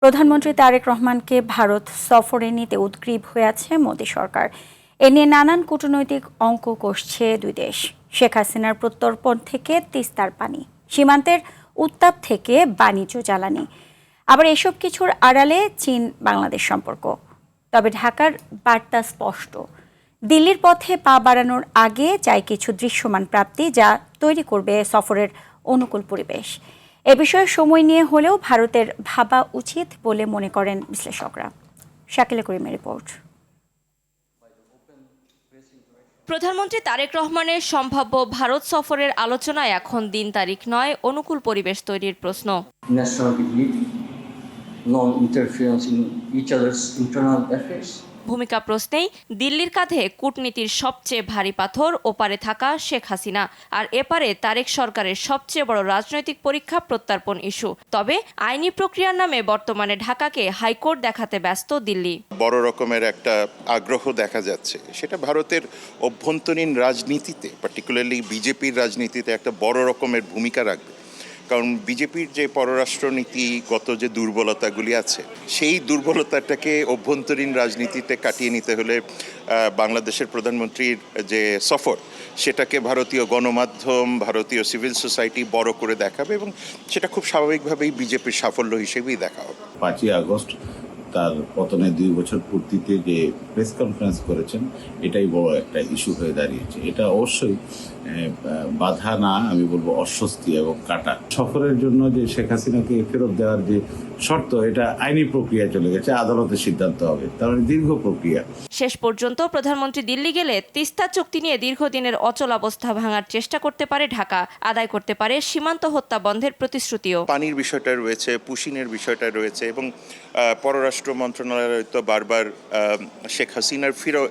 প্রধানমন্ত্রী তারেক রহমানকে ভারত সফরে নিতে উদগ্রীব হয়ে আছে মোদী সরকার। এ নিয়ে নানান কূটনৈতিক অঙ্ক কষছে দুই দেশ। শেখ হাসিনার প্রত্যর্পণ থেকে তিস্তার পানি, সীমান্তের উত্তাপ থেকে বাণিজ্য জ্বালানি, আবার এসব কিছুর আড়ালে চীন বাংলাদেশ সম্পর্ক। তবে ঢাকার বার্তা স্পষ্ট, দিল্লির পথে পা বাড়ানোর আগে চাই কিছু দৃশ্যমান প্রাপ্তি, যা তৈরি করবে সফরের অনুকূল পরিবেশ। এ বিষয়ে সময় নিয়ে হলেও ভারতের ভাবা উচিত বলে মনে করেন বিশ্লেষকরা। শাকিলা করিমের রিপোর্ট। প্রধানমন্ত্রী তারেক রহমানের সম্ভাব্য ভারত সফরের আলোচনায় এখন দিন তারিখ নয়, অনুকূল পরিবেশ তৈরির প্রশ্ন। ভূমিকা প্রশ্নেই দিল্লির কাঁধে কূটনীতির সবচেয়ে ভারী পাথর, ওপারে থাকা শেখ হাসিনা, আর এপারে তারেক সরকারের সবচেয়ে বড় রাজনৈতিক পরীক্ষা প্রত্যর্পণ ইস্যু। তবে আইনি প্রক্রিয়ার নামে বর্তমানে ঢাকাকে হাইকোর্ট দেখাতে ব্যস্ত দিল্লি। বড় রকমের একটা আগ্রহ দেখা যাচ্ছে, সেটা ভারতের অভ্যন্তরীণ রাজনীতিতে, পার্টিকুলারলি বিজেপির রাজনীতিতে একটা বড় রকমের ভূমিকা রাখবে। কারণ বিজেপির যে পররাষ্ট্রনীতিগত যে দুর্বলতাগুলি আছে, সেই দুর্বলতাটাকে অভ্যন্তরীণ রাজনীতিতে কাটিয়ে নিতে হলে বাংলাদেশের প্রধানমন্ত্রীর যে সফর, সেটাকে ভারতীয় গণমাধ্যম, ভারতীয় সিভিল সোসাইটি বড় করে দেখাবে, এবং সেটা খুব স্বাভাবিকভাবেই বিজেপির সাফল্য হিসেবেই দেখা হবে। 5ই আগস্ট তার পতনের 2 বছর পূর্তিতে যে প্রেস কনফারেন্স করেছেন, এটাই বড় একটা ইস্যু হয়ে দাঁড়িয়েছে। এটা অবশ্যই বাধা না, আমি বলবো অস্বস্তি এবং কাটা। সফরের জন্য যে শেখ হাসিনাকে ফেরত দেওয়ার যে শর্ত, এটা আইনি প্রক্রিয়া চলে গেছে, আদালতের সিদ্ধান্ত হবে, তার মানে দীর্ঘ প্রক্রিয়া। শেষ পর্যন্ত প্রধানমন্ত্রী দিল্লি গেলে তিস্তা চুক্তি নিয়ে দীর্ঘদিনের অচল অবস্থা ভাঙার চেষ্টা করতে পারে ঢাকা, আদায় করতে পারে সীমান্ত হত্যা বন্ধের প্রতিশ্রুতিও। পানির বিষয়টা রয়েছে, পুশিনের বিষয়টা রয়েছে, এবং পররাষ্ট্র মন্ত্রণালয় তো বারবার শেখ হাসিনার ফিরে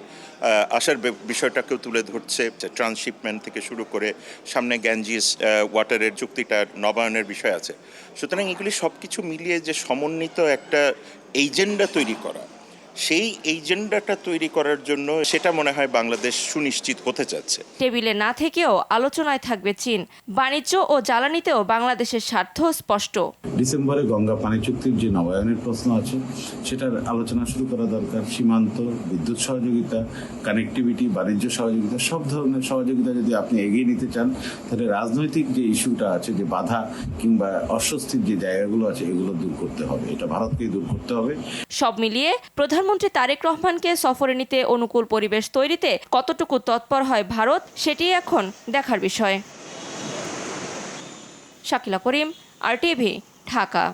আসার বিষয়টাকেও তুলে ধরছে। ট্রান্সশিপমেন্ট থেকে শুরু করে সামনে গ্যাঞ্জিস ওয়াটারের চুক্তিটা নবায়নের বিষয় আছে। সুতরাং এগুলি সব কিছু মিলিয়ে যে সমন্বিত একটা এজেন্ডা তৈরি করা, সেই এজেন্ডাটা তৈরি করার জন্য সেটা মনে হয় বাংলাদেশ সুনিশ্চিত হতে চাচ্ছে। টেবিলে না থেকেও আলোচনায় থাকবে চীন। বাণিজ্য ও জ্বালানিতেও বাংলাদেশের স্বার্থ স্পষ্ট। ডিসেম্বরে গঙ্গা পানি চুক্তির যে নবায়নের প্রশ্ন আছে, সেটার আলোচনা শুরু করা দরকার। সীমান্ত, বিদ্যুৎ সহযোগিতা, কানেক্টিভিটি, বাণিজ্য সহযোগিতা, সব ধরনের সহযোগিতা যদি আপনি এগিয়ে নিতে চান, তাহলে রাজনৈতিক যে ইস্যুটা আছে, যে বাধা কিংবা অস্বস্তির যে জায়গাগুলো আছে, এগুলো দূর করতে হবে। এটা ভারতকেই দূর করতে হবে। সব মিলিয়ে প্রধানমন্ত্রী তারেক রহমানকে সফরে নিতে অনুকূল পরিবেশ তৈরিতে কতটুকু তৎপর হয় ভারত, সেটি এখন দেখার বিষয়। শাকিলা করিম, RTV, ঢাকা।